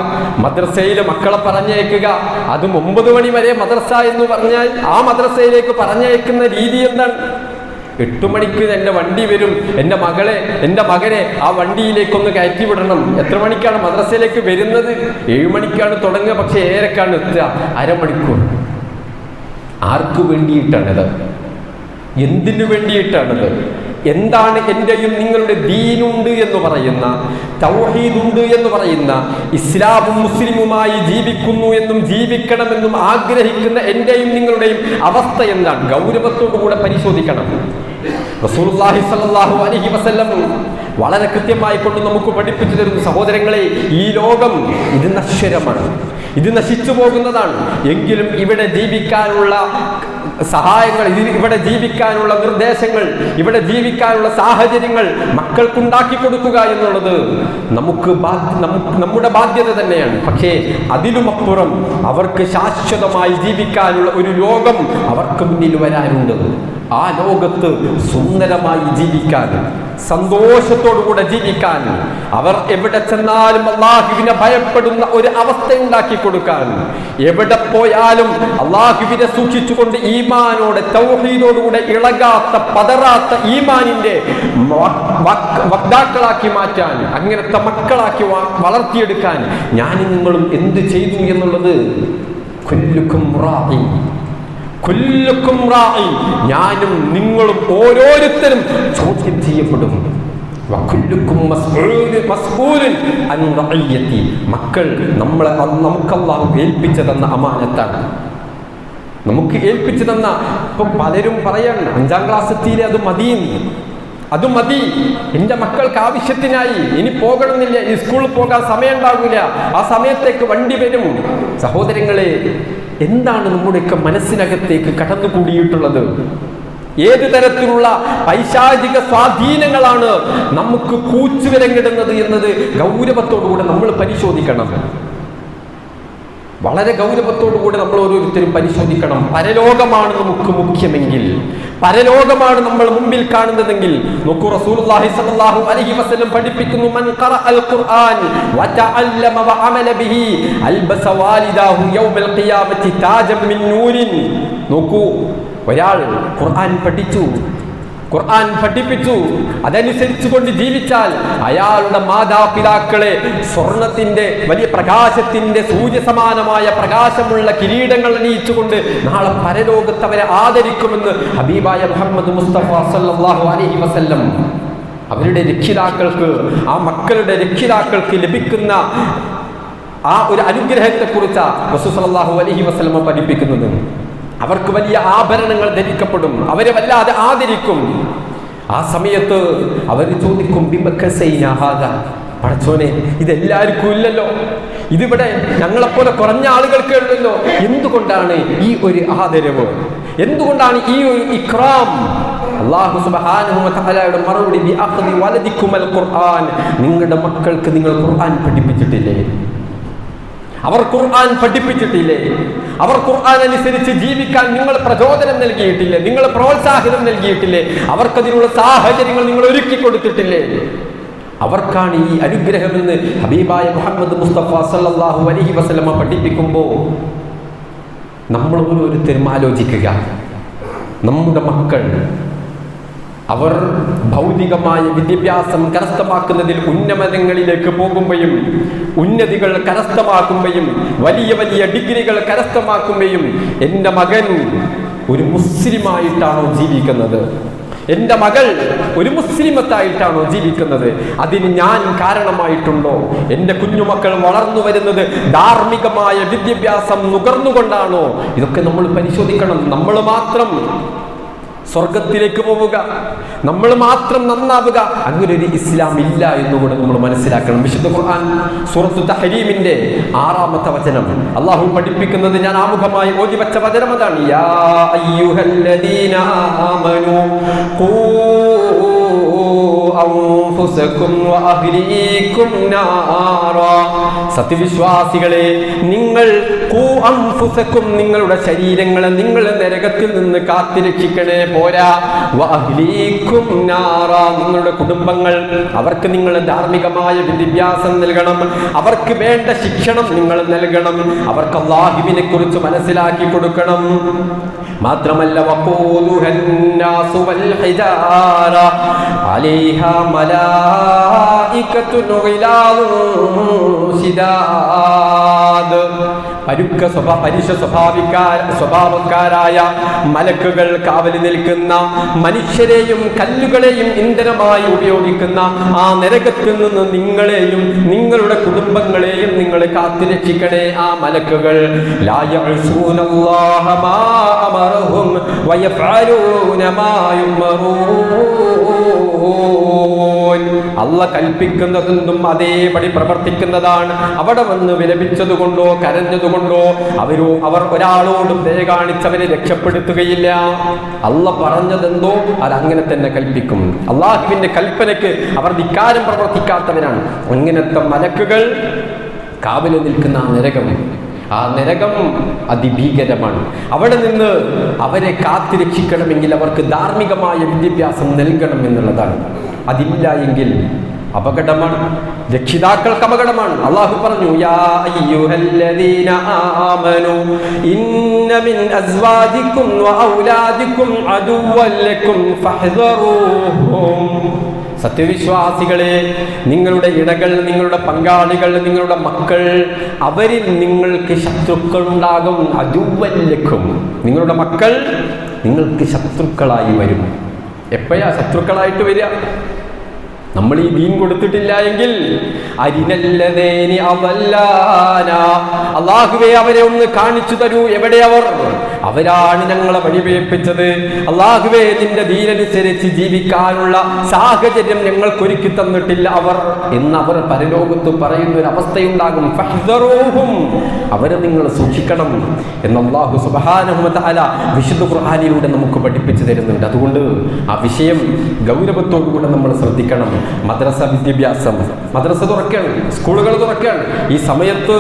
മദ്രസയിൽ മക്കളെ പറഞ്ഞയക്കുക. അതും 9 മണി വരെ മദ്രസ എന്ന് പറഞ്ഞാൽ ആ മദ്രസയിലേക്ക് പറഞ്ഞയക്കുന്ന രീതി എന്താണ്? 8 മണിക്ക് എൻ്റെ വണ്ടി വരും, എൻ്റെ മകനെ ആ വണ്ടിയിലേക്കൊന്ന് കയറ്റി വിടണം. എത്ര മണിക്കാണ് മദ്രസയിലേക്ക് വരുന്നത്? 7 മണിക്കാണ് തുടങ്ങുക, പക്ഷെ 7:30 എത്തുക. അരമണിക്കൂർ. ആർക്കു വേണ്ടിയിട്ടാണിത്? എന്തിനു വേണ്ടിയിട്ടാണിത്? എന്താണ് എന്റെയും നിങ്ങളുടെ ദീനുണ്ട് എന്ന് പറയുന്ന, തൗഹീദുണ്ട് എന്ന് പറയുന്ന, ഇസ്ലാമും മുസ്ലിമുമായി ജീവിക്കുന്നു എന്നും ജീവിക്കണമെന്നും ആഗ്രഹിക്കുന്ന എന്റെയും നിങ്ങളുടെയും അവസ്ഥ എന്താണ്? ഗൗരവത്തോടുകൂടെ പരിശോധിക്കണം. റസൂലുള്ളാഹി സ്വല്ലല്ലാഹു അലൈഹി വസല്ലം വളരെ കൃത്യമായി കൊണ്ട് നമുക്ക് പഠിപ്പിച്ചു തരുന്നു, സഹോദരങ്ങളെ, ഈ ലോകം ഇത് നശ്വരമാണ്, ഇത് നശിച്ചു പോകുന്നതാണ്. എങ്കിലും ഇവിടെ ജീവിക്കാനുള്ള സഹായങ്ങൾ, ഇവിടെ ജീവിക്കാനുള്ള നിർദ്ദേശങ്ങൾ, ഇവിടെ ജീവിക്കാനുള്ള സാഹചര്യങ്ങൾ മക്കൾക്കുണ്ടാക്കി കൊടുക്കുക എന്നുള്ളത് നമ്മുടെ ബാധ്യത തന്നെയാണ്. പക്ഷേ അതിലുമപ്പുറം അവർക്ക് ശാശ്വതമായി ജീവിക്കാനുള്ള ഒരു ലോകം അവർക്ക് മുന്നിൽ വരാനുണ്ട്. ആ ലോകത്ത് സുന്ദരമായി ജീവിക്കാൻ, സന്തോഷത്തോടുകൂടെ ജീവിക്കാൻ, അവർ എവിടെ ചെന്നാലും അള്ളാഹുവിനെ ഭയപ്പെടുന്ന ഒരു അവസ്ഥ ഉണ്ടാക്കി കൊടുക്കാൻ, എവിടെ പോയാലും അള്ളാഹുവിനെ സൂക്ഷിച്ചുകൊണ്ട് ഈമാനോടെ തൗഹീദോടുകൂടെ ഇളകാത്ത പതറാത്ത ഈമാനിന്റെ വക്താക്കളാക്കി മാറ്റാൻ, അങ്ങനത്തെ മക്കളാക്കി വളർത്തിയെടുക്കാൻ ഞാനും നിങ്ങളും എന്ത് ചെയ്തു എന്നുള്ളത് കുല്ലുക്കും റാഇ, കുല്ലുക്കും റാഇ, ഞാനും നിങ്ങളും ഓരോരുത്തരും ചോദ്യം ചെയ്യപ്പെടും. മക്കൾ നമുക്ക് അല്ലാഹു ഏൽപ്പിച്ചു തന്ന അമാനത്താണ്, നമുക്ക് ഏൽപ്പിച്ചു തന്ന. ഇപ്പൊ പലരും പറയാണ് 5ാം ക്ലാസ് എത്തിയില്ലേ, അത് മതി, എന്റെ മക്കൾക്ക് ആവശ്യത്തിനായി ഇനി പോകണമെന്നില്ല, ഈ സ്കൂളിൽ പോകാൻ സമയം ഉണ്ടാകില്ല, ആ സമയത്തേക്ക് വണ്ടി വരും. സഹോദരങ്ങളെ, എന്താണ് നമ്മുടെയൊക്കെ മനസ്സിനകത്തേക്ക് കടന്നുകൂടിയിട്ടുള്ളത്? ഏത് തരത്തിലുള്ള പൈശാചിക സ്വാധീനങ്ങളാണ് നമുക്ക് കൂച്ചുവിലങ്ങിടുന്നത് എന്നത് ഗൗരവത്തോടുകൂടെ നമ്മൾ പരിശോധിക്കണം. വളരെ ഗൗരവത്തോടുകൂടി നമ്മൾ ഓരോരുത്തരും പരിശോധിക്കണം. പരലോകമാണ് നമുക്ക് മുഖ്യമെങ്കിൽ, പരലോകമാണ് നമ്മൾ മുമ്പിൽ കാണുന്നതെങ്കിൽ നോക്കൂ, റസൂലുള്ളാഹി സ്വല്ലല്ലാഹു അലൈഹി വസല്ലം പഠിപ്പിക്കുന്നു, മൻ ഖറഅൽ ഖുർആൻ വതഅല്ലമ വഅമല ബിഹി അൽബസ വാലിദാഹു യൗമൽ ഖിയാമത്തി താജൻ മിൻ നൂരിൻ. നോക്കൂ, ഒരാൾ ഖുർആൻ പഠിപ്പിച്ചു, അതനുസരിച്ചു കൊണ്ട് ജീവിച്ചാൽ അയാളുടെ മാതാപിതാക്കളെ സ്വർണത്തിന്റെ വലിയ പ്രകാശത്തിന്റെ സൂര്യസമാനമായ പ്രകാശമുള്ള കിരീടങ്ങൾ അണിയിച്ചുകൊണ്ട് നാളെ പരലോകത്ത് അവരെ ആദരിക്കുമെന്ന് ഹബീബായ മുഹമ്മദ് മുസ്തഫ സല്ലല്ലാഹു അലൈഹി വസല്ലം അവരുടെ രക്ഷിതാക്കൾക്ക്, ആ മക്കളുടെ രക്ഷിതാക്കൾക്ക് ലഭിക്കുന്ന ആ ഒരു അനുഗ്രഹത്തെക്കുറിച്ച് റസൂൽ സല്ലല്ലാഹു അലൈഹി വസല്ലം പഠിപ്പിക്കുന്നത്. അവർക്ക് വലിയ ആഭരണങ്ങൾ ധരിക്കപ്പെടും, അവരെ വല്ലാതെ ആദരിക്കും. ആ സമയത്ത് അവർ ചോദിക്കും, പടച്ചോനെ, ഇതെല്ലാവർക്കും ഇല്ലല്ലോ, ഇതിവിടെ ഞങ്ങളെപ്പോലെ കുറഞ്ഞ ആളുകൾക്ക് ഉള്ളല്ലോ, എന്തുകൊണ്ടാണ് ഈ ഒരു ആദരവ്, എന്തുകൊണ്ടാണ് ഈ ഒരു ഇക്റാം? അല്ലാഹു സുബ്ഹാനഹു വ തആലയുടെ മറുപടി, ബിഅഖ്ദി വലദിക്കുമൽ ഖുർആൻ, നിങ്ങളുടെ മക്കൾക്ക് നിങ്ങൾ ഖുർആൻ പഠിപ്പിച്ചിട്ടില്ലേ? അവർ ഖുർആൻ പഠിപ്പിച്ചിട്ടില്ലേ? അവർ ഖുർആൻ അനുസരിച്ച് ജീവിക്കാൻ നിങ്ങൾ പ്രചോദനം നൽകിയിട്ടില്ലേ? നിങ്ങൾ പ്രോത്സാഹനം നൽകിയിട്ടില്ലേ? അവർക്കതിനുള്ള സാഹചര്യങ്ങൾ നിങ്ങൾ ഒരുക്കി കൊടുത്തിട്ടില്ലേ? അവർക്കാണ് ഈ അനുഗ്രഹമെന്ന് ഹബീബായ മുഹമ്മദ് മുസ്തഫ സല്ലല്ലാഹു അലൈഹി വസല്ലമ പഠിപ്പിക്കുമ്പോൾ നമ്മൾ ഓരോരുത്തരും ആലോചിക്കുക, നമ്മുടെ മക്കൾ അവർ ഭൗതികമായ വിദ്യാഭ്യാസം കരസ്ഥമാക്കുന്നതിൽ ഉന്നതങ്ങളിലേക്ക് പോകുമ്പോഴും, ഉന്നതികൾ കരസ്ഥമാക്കുമ്പോഴും, വലിയ വലിയ ഡിഗ്രികൾ കരസ്ഥമാക്കുമ്പോഴും എൻ്റെ മകൻ ഒരു മുസ്ലിമായിട്ടാണോ ജീവിക്കുന്നത്? എൻ്റെ മകൾ ഒരു മുസ്ലിമത്തായിട്ടാണോ ജീവിക്കുന്നത്? അതിന് ഞാൻ കാരണമായിട്ടുണ്ടോ? എൻ്റെ കുഞ്ഞുമക്കൾ വളർന്നു വരുന്നത് ധാർമ്മികമായ വിദ്യാഭ്യാസം നുകർന്നുകൊണ്ടാണോ? ഇതൊക്കെ നമ്മൾ പരിശോധിക്കണം. നമ്മൾ മാത്രം സ്വർഗത്തിലേക്ക് പോവുക, നമ്മൾ മാത്രം നന്നാവുക, അങ്ങനെ ഒരു ഇസ്ലാം ഇല്ല എന്നുകൂടെ നമ്മൾ മനസ്സിലാക്കണം. വിശുദ്ധ ഖുർആൻ സൂറത്തു തഹരീമിന്റെ 6-ാമത്തെ വചനം അല്ലാഹു പഠിപ്പിക്കുന്നത് ഞാൻ ആമുഖമായി ഓതി വെച്ച വചനം അതാണ്. യാ അയ്യുഹല്ലദീന ആമനൂ ഖൂ അൻഫുസകും വഅഹ്ലീകും നാറാ. സത്യവിശ്വാസികളെ, നിങ്ങൾ ഖൂ അൻഫുസകും, നിങ്ങളുടെ ശരീരങ്ങളെ നിങ്ങൾ നരകത്തിൽ നിന്ന് കാത്തുരക്ഷിക്കണേ. പോരാ, വഅഹ്ലീകും നാറാ, നിങ്ങളുടെ കുടുംബങ്ങൾ, അവർക്ക് നിങ്ങൾ ധാർമ്മികമായ വിദ്യാഭ്യാസം നൽകണം, അവർക്ക് വേണ്ട ശിക്ഷണം നിങ്ങൾ നൽകണം, അവർക്ക് അല്ലാഹുവിനെ കുറിച്ച് മനസ്സിലാക്കി കൊടുക്കണം. മാത്രമല്ല വഖൂലുഹന്നാസു വൽ ഹിജാറ അലൈഹാ മലായികത്തുൻ ഗിലാദുൻ ശിദാദ്. പരുഷ സ്വഭാവക്കാരായ മലക്കുകൾ കാവലി നിൽക്കുന്ന, മനുഷ്യരെയും കല്ലുകളെയും ഇന്ധനമായി ഉപയോഗിക്കുന്ന ആ നരകത്തിൽ നിന്ന് നിങ്ങളെയും നിങ്ങളുടെ കുടുംബങ്ങളെയും നിങ്ങൾ കാത്തുരക്ഷിക്കണേ. ആ മലക്കുകൾ ലാ യഅ്സൂനല്ലാഹ മാ അമറഹും വയഫഅലൂന മാ യുമറൂൻ. അല്ലാഹ് കൽപ്പിക്കുന്നതെന്തും അതേപടി പ്രവർത്തിക്കുന്നതാണ്. അവിടെ വന്ന് വിലപിച്ചതുകൊണ്ടോ കരഞ്ഞതുകൊണ്ടോ അവർ ഒരാളോടും ദയ കാണിച്ചവരെ രക്ഷപ്പെടുത്തുകയില്ല. അല്ലാഹ് പറഞ്ഞതെന്തോ അതങ്ങനെ തന്നെ കൽപ്പിക്കും. അള്ളാഹുവിന്റെ കൽപ്പനയ്ക്ക് അവർ ധിക്കാരം പ്രവർത്തിക്കാത്തവരാണ്. അങ്ങനത്തെ മലക്കുകൾ കാവലിൽ നിൽക്കുന്ന ആ നരകം അതിഭീകരമാണ്. അവിടെ നിന്ന് അവരെ കാത്തുരക്ഷിക്കണമെങ്കിൽ അവർക്ക് ധാർമ്മികമായ വിദ്യാഭ്യാസം നൽകണം എന്നുള്ളതാണ്. അതില്ല എങ്കിൽ അപകടമാണ്, രക്ഷിതാക്കൾക്ക് അപകടമാണ്. അല്ലാഹു പറഞ്ഞു, യാ അയ്യുഹല്ലദീന ആമനൂ ഇന്ന മിൻ അസ്വാജികും വഔലാദികും അദുവ്വൻ ലക്കും ഫഹ്ദറൂഹും. സത്യവിശ്വാസികളെ, നിങ്ങളുടെ ഇണകൾ, നിങ്ങളുടെ പങ്കാളികൾ, നിങ്ങളുടെ മക്കൾ, അവരിൽ നിങ്ങൾക്ക് ശത്രുക്കൾ ഉണ്ടാകും. അദുവ്വൻ ലക്കും, നിങ്ങളുടെ മക്കൾ നിങ്ങൾക്ക് ശത്രുക്കളായി വരും. എപ്പോഴാ ശത്രുക്കളായിട്ട് വരിക? നമ്മൾ ഈ ദീൻ കൊടുത്തിട്ടില്ല എങ്കിൽ അരിനല്ലതേനി അവല്ലാന, അല്ലാഹുവേ അവരെ ഒന്ന് കാണിച്ചു തരൂ. എവിടെ അവരാണ് ഞങ്ങളെ വഴിപിഴപ്പിച്ചത്. അല്ലാഹുവേ, നിന്റെ ദീനനുസരിച്ച് ജീവിക്കാനുള്ള സാഹചര്യം ഞങ്ങൾക്കൊരുക്കി തന്നിട്ടില്ല അവർ പരലോകത്ത് പറയുന്ന ഒരു അവസ്ഥയുണ്ടാകും. ഫഹ്ദറൂഹും, അവരെ നിങ്ങൾ സൂക്ഷിക്കണം എന്ന് അല്ലാഹു സുബ്ഹാനഹു വ തആല വിശുദ്ധ ഖുർആനിലൂടെ നമുക്ക് പഠിപ്പിച്ചു തരുന്നുണ്ട്. അതുകൊണ്ട് ആ വിഷയം ഗൗരവത്തോടുകൂടെ നമ്മൾ ശ്രദ്ധിക്കണം. മദ്രസ വിദ്യാഭ്യാസം, മദ്രസ തുറക്കുകയാണ്, സ്കൂളുകൾ തുറക്കുകയാണ്. ഈ സമയത്ത്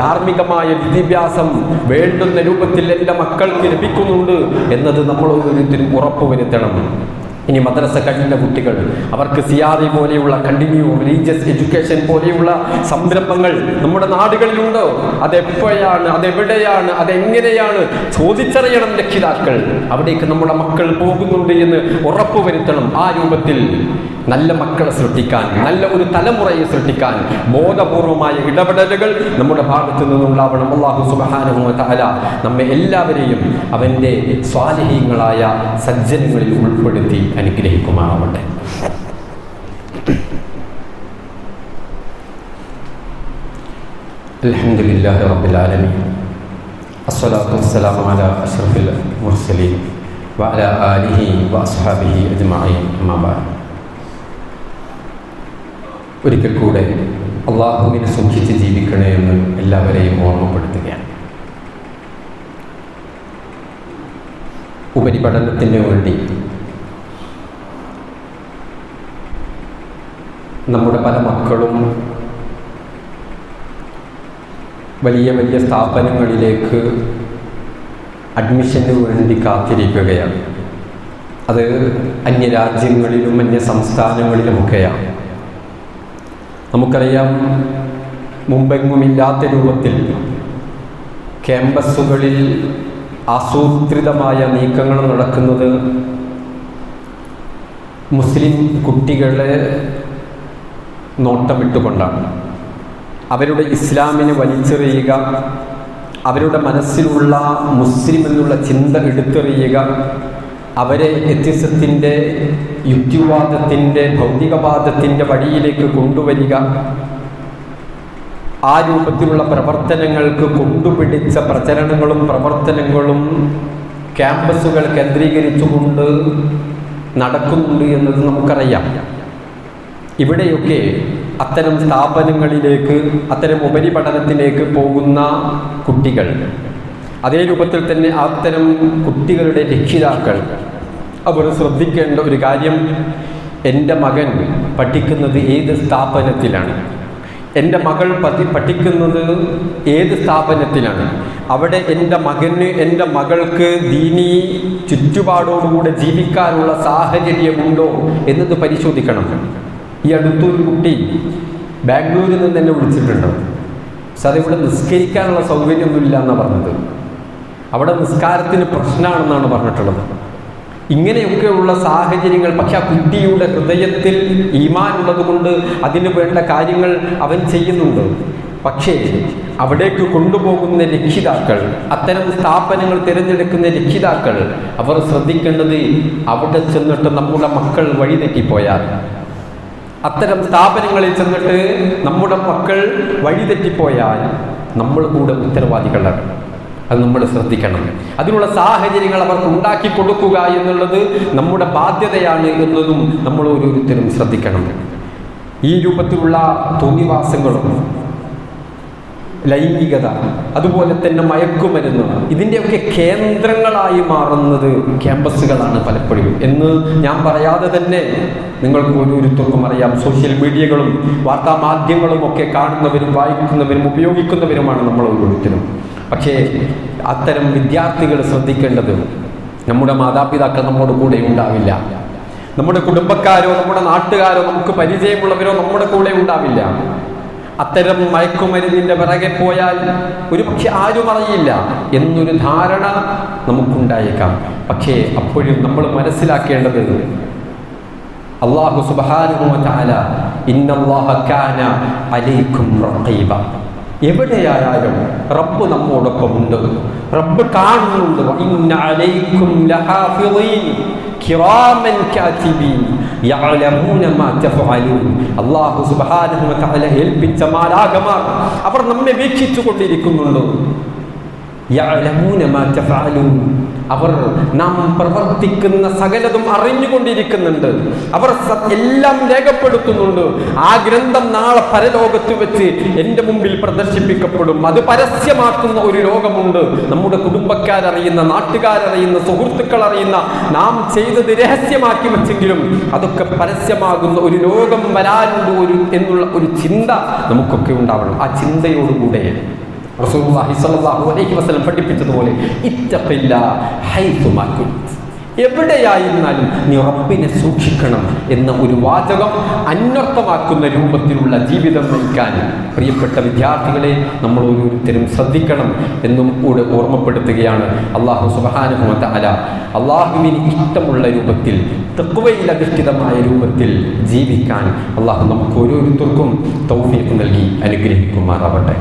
ധാർമ്മികമായ വിദ്യാഭ്യാസം വേണ്ടുന്ന രൂപത്തിൽ എൻ്റെ മക്കൾക്ക് ലഭിക്കുന്നുണ്ട് എന്നത് നമ്മൾ ഓരോരുത്തരും ഉറപ്പുവരുത്തണം. ഇനി മദ്രസ കഴിഞ്ഞ കുട്ടികൾ, അവർക്ക് സിയാദി പോലെയുള്ള കണ്ടിന്യൂ റിലീജിയസ് എഡ്യൂക്കേഷൻ പോലെയുള്ള സംരംഭങ്ങൾ നമ്മുടെ നാടുകളിലുണ്ടോ? അതെപ്പോഴാണ്, അതെവിടെയാണ്, അതെങ്ങനെയാണ് ചോദിച്ചറിയണം രക്ഷിതാക്കൾ. അവിടേക്ക് നമ്മുടെ മക്കൾ പോകുന്നുണ്ട് എന്ന് ഉറപ്പുവരുത്തണം. ആ രൂപത്തിൽ നല്ല മക്കളെ സൃഷ്ടിക്കാൻ, നല്ല ഒരു തലമുറയെ സൃഷ്ടിക്കാൻ ബോധപൂർവമായ ഇടപെടലുകൾ നമ്മുടെ ഭാഗത്തു നിന്നുണ്ടാവണം. അല്ലാഹു സുബ്ഹാനഹു വ തആല നമ്മെ എല്ലാവരെയും അവൻ്റെ സ്വാലിഹീങ്ങളായ സജ്ജനങ്ങളിൽ ഉൾപ്പെടുത്തി അനുഗ്രഹിക്കുമാറാവട്ടെ. അൽഹംദുലില്ലാഹി റബ്ബിൽ ആലമീൻ, അസ്സലാത്തു വസ്സലാമു അലാ അഷ്റഫിൽ മുർസലീൻ വഅലാ ആലിഹി വഅസ്ഹാബിഹി അജ്മഈൻ. അമ്മാ ബഅദ്. ഒരിക്കൽ കൂടെ അള്ളാഹുവിനെ സൂക്ഷിച്ച് ജീവിക്കണേ എന്ന് എല്ലാവരെയും ഓർമ്മപ്പെടുത്തുകയാണ്. ഉപരിപഠനത്തിന് വേണ്ടി നമ്മുടെ പല മക്കളും വലിയ വലിയ സ്ഥാപനങ്ങളിലേക്ക് അഡ്മിഷന് വേണ്ടി കാത്തിരിക്കുകയാണ്. അത് അന്യരാജ്യങ്ങളിലും അന്യ സംസ്ഥാനങ്ങളിലുമൊക്കെയാണ്. നമുക്കറിയാം, മുമ്പെങ്ങുമില്ലാത്ത രൂപത്തിൽ ക്യാമ്പസുകളിൽ ആസൂത്രിതമായ നീക്കങ്ങൾ നടക്കുന്നത് മുസ്ലിം കുട്ടികളെ നോട്ടമിട്ടുകൊണ്ടാണ്. അവരുടെ ഇസ്ലാമിനെ വലിച്ചെറിയുക, അവരുടെ മനസ്സിലുള്ള മുസ്ലിം എന്നുള്ള ചിന്ത എടുത്തെറിയുക, അവരെ എത്തിസത്തിൻ്റെ, യുക്തിവാദത്തിൻ്റെ, ഭൗതികവാദത്തിൻ്റെ വഴിയിലേക്ക് കൊണ്ടുവരിക, ആ രൂപത്തിലുള്ള പ്രവർത്തനങ്ങൾക്ക് കൊണ്ടുപിടിച്ച പ്രചരണങ്ങളും പ്രവർത്തനങ്ങളും ക്യാമ്പസുകൾ കേന്ദ്രീകരിച്ചുകൊണ്ട് നടക്കുന്നുണ്ട് എന്നത് നമുക്കറിയാം. ഇവിടെയൊക്കെ അത്തരം സ്ഥാപനങ്ങളിലേക്ക്, അത്തരം ഉപരിപഠനത്തിലേക്ക് പോകുന്ന കുട്ടികൾ, അതേ രൂപത്തിൽ തന്നെ അത്തരം കുട്ടികളുടെ രക്ഷിതാക്കൾ അവർ ശ്രദ്ധിക്കേണ്ട ഒരു കാര്യം, എൻ്റെ മകൻ പഠിക്കുന്നത് ഏത് സ്ഥാപനത്തിലാണ്, എൻ്റെ മകൾ പഠിക്കുന്നത് ഏത് സ്ഥാപനത്തിലാണ്, അവിടെ എൻ്റെ മകന്, എൻ്റെ മകൾക്ക് ദീനീ ചുറ്റുപാടോടുകൂടെ ജീവിക്കാനുള്ള സാഹചര്യമുണ്ടോ എന്നത് പരിശോധിക്കണം. ഈ അടുത്തൊരു കുട്ടി ബാംഗ്ലൂരിൽ നിന്ന് എന്നെ വിളിച്ചിട്ടുണ്ട്. പക്ഷെ അതിവിടെ നിസ്കരിക്കാനുള്ള സൗകര്യമൊന്നുമില്ല എന്നാണ് പറഞ്ഞത്. അവിടെ നിസ്കാരത്തിന് പ്രശ്നമാണെന്നാണ് പറഞ്ഞിട്ടുള്ളത്. ഇങ്ങനെയൊക്കെയുള്ള സാഹചര്യങ്ങൾ, പക്ഷെ ആ കുട്ടിയുടെ ഹൃദയത്തിൽ ഈമാൻ ഉള്ളത് കൊണ്ട് അതിന് വേണ്ട കാര്യങ്ങൾ അവൻ ചെയ്യുന്നുണ്ട്. പക്ഷേ അവിടേക്ക് കൊണ്ടുപോകുന്ന രക്ഷിതാക്കൾ, അത്തരം സ്ഥാപനങ്ങൾ തിരഞ്ഞെടുക്കുന്ന രക്ഷിതാക്കൾ, അവർ ശ്രദ്ധിക്കേണ്ടത് അവിടെ ചെന്നിട്ട് നമ്മുടെ മക്കൾ വഴിതെറ്റിപ്പോയാൽ, അത്തരം സ്ഥാപനങ്ങളിൽ ചെന്നിട്ട് നമ്മുടെ മക്കൾ വഴിതെറ്റിപ്പോയാൽ നമ്മൾ കൂടെ ഉത്തരവാദികളാണ്. അത് നമ്മൾ ശ്രദ്ധിക്കണം. അതിനുള്ള സാഹചര്യങ്ങൾ അവർക്ക് ഉണ്ടാക്കി കൊടുക്കുക എന്നുള്ളത് നമ്മുടെ ബാധ്യതയാണ് എന്നതും നമ്മൾ ഓരോരുത്തരും ശ്രദ്ധിക്കണം. ഈ രൂപത്തിലുള്ള തോന്നിവാസങ്ങളും ലൈംഗികത, അതുപോലെ തന്നെ മയക്കുമരുന്ന്, ഇതിൻ്റെയൊക്കെ കേന്ദ്രങ്ങളായി മാറുന്നത് ക്യാമ്പസുകളാണ് പലപ്പോഴും എന്ന് ഞാൻ പറയാതെ തന്നെ നിങ്ങൾക്ക് ഓരോരുത്തർക്കും അറിയാം. സോഷ്യൽ മീഡിയകളും വാർത്താ മാധ്യമങ്ങളും ഒക്കെ കാണുന്നവരും വായിക്കുന്നവരും ഉപയോഗിക്കുന്നവരുമാണ് നമ്മൾ ഓരോരുത്തരും. പക്ഷേ അത്തരം വിദ്യാർത്ഥികൾ ശ്രദ്ധിക്കേണ്ടത്, നമ്മുടെ മാതാപിതാക്കൾ നമ്മുടെ കൂടെ ഉണ്ടാവില്ല, നമ്മുടെ കുടുംബക്കാരോ നമ്മുടെ നാട്ടുകാരോ നമുക്ക് പരിചയമുള്ളവരോ നമ്മുടെ കൂടെ ഉണ്ടാവില്ല. അത്തരം മയക്കുമരുന്നിന്റെ പിറകെ പോയാൽ ഒരുപക്ഷെ ആരും അറിയില്ല എന്നൊരു ധാരണ നമുക്കുണ്ടായേക്കാം. പക്ഷേ അപ്പോഴും നമ്മൾ മനസ്സിലാക്കേണ്ടത് അല്ലാഹു സുബ്ഹാനഹു വ തആല ഇന്നല്ലാഹ കാന അലൈക്കും റഖീബ, എവിടെയായാലും റബ്ബ് നമ്മോടൊപ്പമുണ്ട്, റബ്ബ് കാണുന്നുണ്ട്. ഇന്ന അലൈക്കും ലഹാഫിളീൻ കിറാമൻ കാതിബീൻ യഅലമൂന മാ തഫഅലൂൻ. അല്ലാഹു സുബ്ഹാനഹു വ തആല ഏൽപ്പിച്ച മാലാഖമാർ അവർ നമ്മെ വീക്ഷിച്ചു കൊണ്ടിരിക്കുന്നുണ്ട്. യഅലമൂന മാ തഫഅലൂൻ, അവർ നാം പ്രവർത്തിക്കുന്ന സകലതും അറിഞ്ഞുകൊണ്ടിരിക്കുന്നുണ്ട്. അവർ എല്ലാം രേഖപ്പെടുത്തുന്നുണ്ട്. ആ ഗ്രന്ഥം നാളെ പരലോകത്ത് വെച്ച് എൻ്റെ മുമ്പിൽ പ്രദർശിപ്പിക്കപ്പെടും. അത് പരസ്യമാക്കുന്ന ഒരു ലോകമുണ്ട്. നമ്മുടെ കുടുംബക്കാരറിയുന്ന, നാട്ടുകാരറിയുന്ന, സുഹൃത്തുക്കൾ അറിയുന്ന, നാം ചെയ്തത് രഹസ്യമാക്കി വെച്ചെങ്കിലും അതൊക്കെ പരസ്യമാകുന്ന ഒരു ലോകം വരാനുണ്ട് എന്നുള്ള ഒരു ചിന്ത നമുക്കൊക്കെ ഉണ്ടാവണം. ആ ചിന്തയോടുകൂടെ റസൂലുള്ളാഹി സ്വല്ലല്ലാഹു അലൈഹി വസല്ലം പഠിപ്പിച്ചതുപോലെ ഇത്തഖില്ലാഹ ഹൈതുമാ കുൻത, എവിടെയായിരുന്നാലും നീ റബ്ബിനെ സൂക്ഷിക്കണം എന്ന ഒരു വാചകം അന്വർത്ഥമാക്കുന്ന രൂപത്തിലുള്ള ജീവിതം നയിക്കാൻ പ്രിയപ്പെട്ട വിദ്യാർത്ഥികളെ നമ്മൾ ഓരോരുത്തരും ശ്രദ്ധിക്കണം എന്നും കൂടെ ഓർമ്മപ്പെടുത്തുകയാണ്. അല്ലാഹു സുബ്ഹാനഹു വ തആല അല്ലാഹുവിന് ഇഷ്ടമുള്ള രൂപത്തിൽ, തഖ്വയിൽ അധിഷ്ഠിതമായ രൂപത്തിൽ ജീവിക്കാൻ അല്ലാഹു നമുക്ക് ഓരോരുത്തർക്കും തൗഫീഖ് നൽകി അനുഗ്രഹിക്കുമാറാവട്ടെ.